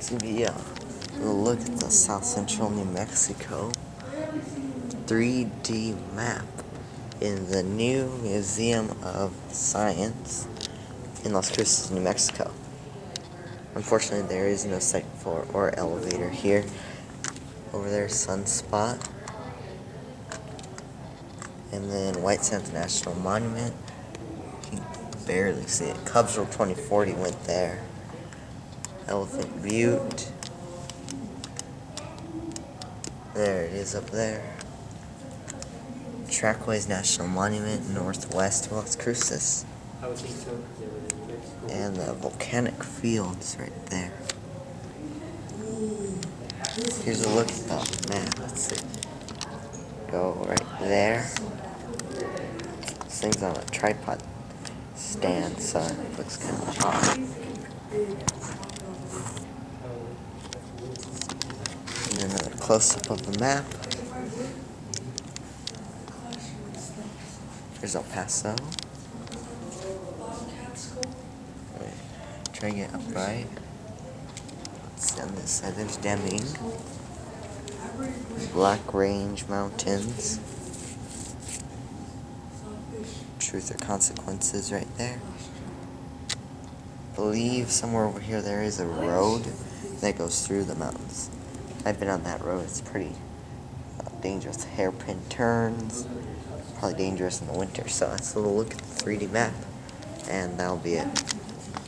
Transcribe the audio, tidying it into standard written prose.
This will be a look at the South Central New Mexico 3D map in the new Museum of Science in Las Cruces, New Mexico. Unfortunately, there is no second floor or elevator here. Over there, Sunspot. And then White Sands National Monument. You can barely see it. Cubsville 2040 went there. Elephant Butte. There it is up there. Trackways National Monument, northwest of Las Cruces. And the volcanic fields right there. Here's a look at the map. Let's see. Go right there. This thing's on a tripod stand, so it looks kind of odd. And another close-up of the map. There's El Paso. Wait, try to get upright. Let's see on this side. There's Deming. Black Range Mountains. Truth or Consequences right there. I believe somewhere over here there is a road that goes through the mountains. I've been on that road. It's pretty dangerous. Hairpin turns. Probably dangerous in the winter. So that's a little look at the 3D map. And that'll be it.